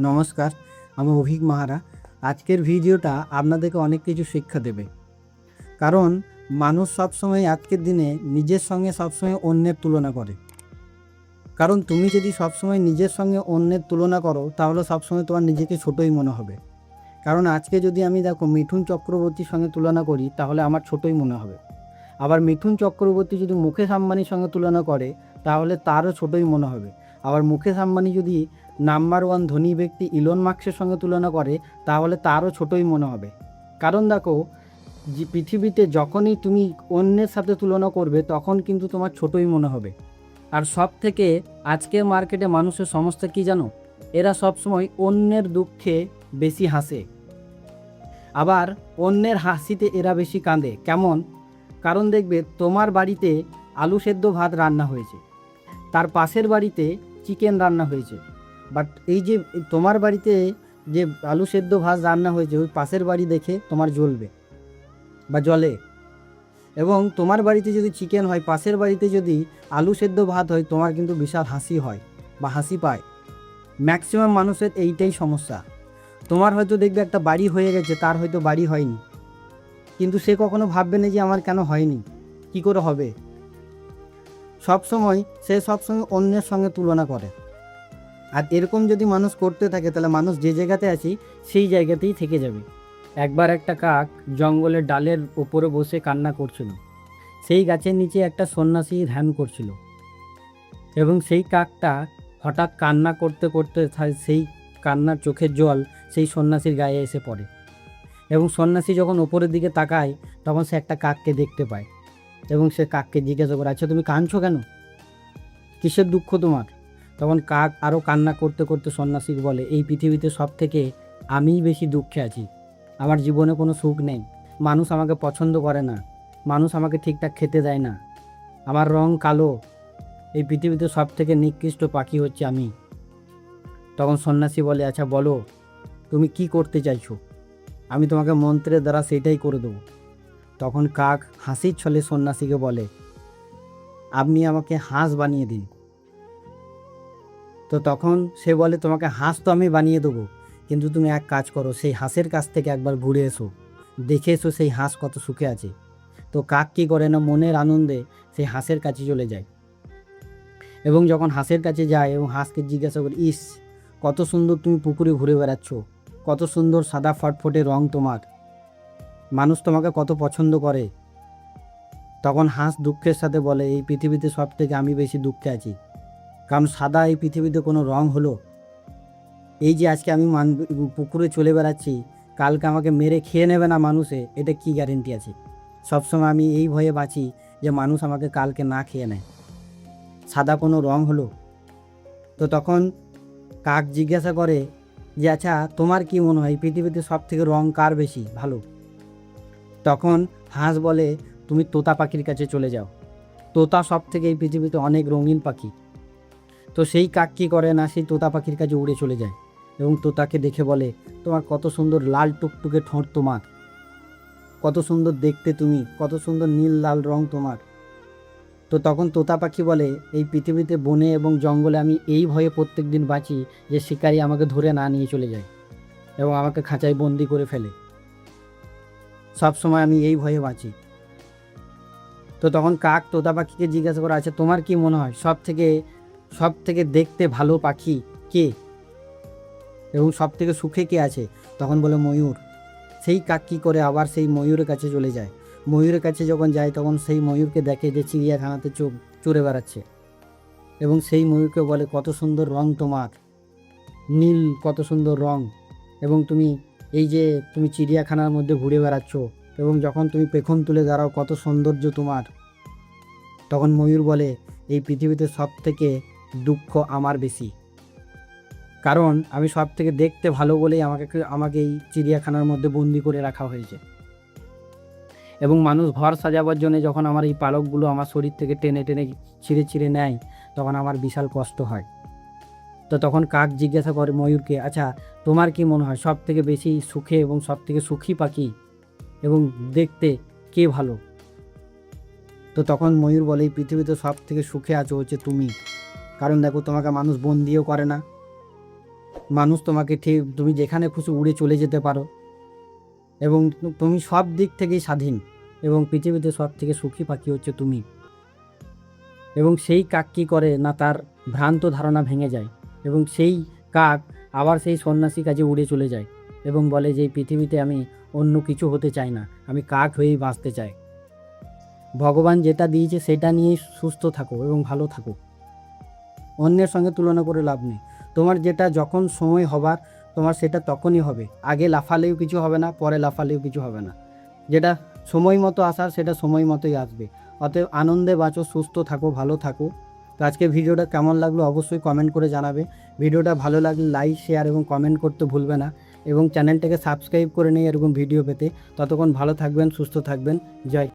নমস্কার, আমি অভিক মাহারা। আজকের ভিডিওটা আপনাদেরকে অনেক কিছু শিক্ষা দেবে। কারণ মানুষ সবসময় আজকের দিনে নিজের সঙ্গে সবসময় অন্যের তুলনা করে। কারণ তুমি যদি সবসময় নিজের সঙ্গে অন্যের তুলনা করো তাহলে সবসময় তোমার নিজেকে ছোটোই মনে হবে। কারণ আজকে যদি আমি দেখো মিঠুন চক্রবর্তীর সঙ্গে তুলনা করি তাহলে আমার ছোটোই মনে হবে। আবার মিঠুন চক্রবর্তী যদি মুকেশ আম্বানির সঙ্গে তুলনা করে তাহলে তারও ছোটোই মনে হবে। আবার মুকেশ আম্বানি যদি নাম্বার ওয়ান ধনী ব্যক্তি ইলন মাস্কের সঙ্গে তুলনা করে তাহলে তারও ছোটোই মনে হবে। কারণ দেখো, যে পৃথিবীতে যখনই তুমি অন্যের সাথে তুলনা করবে তখন কিন্তু তোমার ছোটোই মনে হবে। আর সব থেকে আজকের মার্কেটে মানুষের সমস্যা কী জানো? এরা সবসময় অন্যের দুঃখে বেশি হাসে, আবার অন্যের হাসিতে এরা বেশি কাঁদে। কেমন? কারণ দেখবে তোমার বাড়িতে আলু সেদ্ধ ভাত রান্না হয়েছে, তার পাশের বাড়িতে চিকেন রান্না হয়েছে, বাট এই যে তোমার বাড়িতে যে আলু সেদ্ধ ভাত রান্না হয়েছে ওই পাশের বাড়ি দেখে তোমার জ্বলবে বা জ্বলে। এবং তোমার বাড়িতে যদি চিকেন হয়, পাশের বাড়িতে যদি আলু সেদ্ধ ভাত হয়, তোমার কিন্তু বিশাল হাসি হয় বা হাসি পায়। ম্যাক্সিমাম মানুষের এইটাই সমস্যা। তোমার হয়তো দেখবে একটা বাড়ি হয়ে গেছে, তার হয়তো বাড়ি হয়নি, কিন্তু সে কখনো ভাববে না যে আমার কেন হয়নি, কি করে হবে। সে সবসময় অন্যের সঙ্গে তুলনা করে। আর এরকম যদি মানুষ করতে থাকে তাহলে মানুষ যে জায়গাতে আছি সেই জায়গাতেই থেকে যাবে। একবার একটা কাক জঙ্গলের ডালের ওপরে বসে কান্না করছিল। সেই গাছের নিচে একটা সন্ন্যাসী ধ্যান করছিল এবং সেই কাকটা হঠাৎ কান্না করতে করতে সেই কান্নার চোখের জল সেই সন্ন্যাসীর গায়ে এসে পড়ে এবং সন্ন্যাসী যখন ওপরের দিকে তাকায় তখন সে একটা কাককে দেখতে পায় এবং সে কাককে জিজ্ঞাসা করে, আচ্ছা তুমি কাঁদছো কেন, কিসের দুঃখ তোমার? তখন কাক আরও কান্না করতে করতে সন্ন্যাসীকে বলে, এই পৃথিবীতে সব থেকে আমিই বেশি দুঃখে আছি। আমার জীবনে কোনো সুখ নেই, মানুষ আমাকে পছন্দ করে না, মানুষ আমাকে ঠিকঠাক খেতে দেয় না, আমার রং কালো, এই পৃথিবীতে সব থেকে নিকৃষ্ট পাখি হচ্ছে আমি। তখন সন্ন্যাসী বলে, আচ্ছা বলো তুমি কি করতে চাইছো, আমি তোমাকে মন্ত্রের দ্বারা সেটাই করে দেবো। তখন কাক হাসির ছলে সন্ন্যাসীকে বলে, আপনি আমাকে হাঁস বানিয়ে দিন। তো তখন সে বলে, তোমাকে হাঁস তো আমি বানিয়ে দেবো, কিন্তু তুমি এক কাজ করো, সেই হাঁসের কাছ থেকে একবার ঘুরে এসো, দেখে এসো সেই হাঁস কত সুখে আছে। তো কাক কী করে না, মনের আনন্দে সেই হাঁসের কাছে চলে যায় এবং যখন হাঁসের কাছে যায় এবং হাঁসকে জিজ্ঞাসা করে, ইস কত সুন্দর তুমি পুকুরে ঘুরে বেড়াচ্ছ, কত সুন্দর সাদা ফটফটে রং তোমার, মানুষ তোমাকে কত পছন্দ করে। তখন হাঁস দুঃখের সাথে বলে, এই পৃথিবীতে সব থেকে আমি বেশি দুঃখে আছি, কারণ সাদা এই পৃথিবীতে কোনো রং হলো? এই যে আজকে আমি পুকুরে চলে বেড়াচ্ছি, কালকে আমাকে মেরে খেয়ে নেবে না মানুষে, এটা কি গ্যারেন্টি আছে? সবসময় আমি এই ভয়ে বাঁচি যে মানুষ আমাকে কালকে না খেয়ে নেয়, সাদা কোনো রং হলো? তো তখন কাক জিজ্ঞাসা করে যে, আচ্ছা তোমার কি মনে হয় পৃথিবীতে সব থেকে রং কার বেশি ভালো? তখন হাঁস বলে, তুমি তোতা পাখির কাছে চলে যাও, তোতা সব থেকে এই পৃথিবীতে অনেক রঙিন পাখি। তো সেই কাক কী করে না, সেই তোতা পাখির কাছে উড়ে চলে যায় এবং তোতাকে দেখে বলে, তোমার কত সুন্দর লাল টুকটুকে ঠোঁট, তোমার কত সুন্দর দেখতে, তুমি কত সুন্দর নীল লাল রং তোমার। তো তখন তোতা পাখি বলে, এই পৃথিবীতে বনে এবং জঙ্গলে আমি এই ভয়ে প্রত্যেক দিন বাঁচি যে শিকারি আমাকে ধরে না নিয়ে চলে যায় এবং আমাকে খাঁচায় বন্দি করে ফেলে, সব সময় আমি এই ভয়ে বাঁচি। তো তখন কাক তোতা পাখিকে জিজ্ঞাসা করে, আচ্ছা তোমার কি মনে হয় সব থেকে দেখতে ভালো পাখি কে এবং সব থেকে সুখে কে আছে? তখন বলে, ময়ূর। সেই কাক কী করে আবার সেই ময়ূরের কাছে চলে যায়। ময়ূরের কাছে যখন যায় তখন সেই ময়ূরকে দেখে যে চিড়িয়াখানাতে চড়ে বেড়াচ্ছে এবং সেই ময়ূরকে বলে, কত সুন্দর রং তোমার, নীল কত সুন্দর রং, এবং তুমি চিড়িয়াখানার মধ্যে ঘুরে বেড়াচ্ছ এবং যখন তুমি পেখম তুলে দাঁড়াও কত সৌন্দর্য তোমার। তখন ময়ূর বলে, এই পৃথিবীতে সব থেকে দুঃখ আমার বেশি, কারণ আমি সব থেকে দেখতে ভালো বলেই আমাকে এই চিড়িয়াখানার মধ্যে বন্দি করে রাখা হয়েছে এবং মানুষ ঘর সাজাবার জন্য যখন আমার এই পালকগুলো আমার শরীর থেকে টেনে টেনে ছিঁড়ে নেয় তখন আমার বিশাল কষ্ট হয়। তো তখন কাক জিজ্ঞাসা করে ময়ূরকে, আচ্ছা তোমার কি মনে হয় সব থেকে বেশি সুখে এবং সব থেকে সুখী পাখি এবং দেখতে কে ভালো? তো তখন ময়ূর বলে, এই পৃথিবীতে সব থেকে সুখে আছো হচ্ছে তুমি, কারণ দেখো তোমাকে মানুষ বন্দিও করে না, মানুষ তোমাকে ঠিক তুমি যেখানে খুশি উড়ে চলে যেতে পারো এবং তুমি সব দিক থেকেই স্বাধীন এবং পৃথিবীতে সব থেকে সুখী পাখি হচ্ছে তুমি। এবং সেই কাক কী করে না, তার ভ্রান্ত ধারণা ভেঙে যায় এবং সেই কাক আবার সেই সন্ন্যাসী কাজে উড়ে চলে যায় এবং বলে যে এই পৃথিবীতে আমি অন্য কিছু হতে চাই না, আমি কাক হয়েই বাঁচতে চাই। ভগবান যেটা দিয়েছে সেটা নিয়েই সুস্থ থাকো এবং ভালো থাকো, অন্যের সঙ্গে তুলনা করে লাভ নেই। তোমার যেটা যখন সময় হবার তোমার সেটা তখনই হবে, আগে লাফালেও কিছু হবে না, পরে লাফালেও কিছু হবে না। যেটা সময় মতো আসার সেটা সময় মতোই আসবে। অতএব আনন্দে বাঁচো, সুস্থ থাকো, ভালো থাকো। তো আজকে ভিডিওটা কেমন লাগলো অবশ্যই কমেন্ট করে জানাবে। ভিডিওটা ভালো লাগলে লাইক, শেয়ার এবং কমেন্ট করতে ভুলবে না এবং চ্যানেলটাকে সাবস্ক্রাইব করে নিই এরকম ভিডিও পেতে। ততক্ষণ ভালো থাকবেন, সুস্থ থাকবেন। জয়।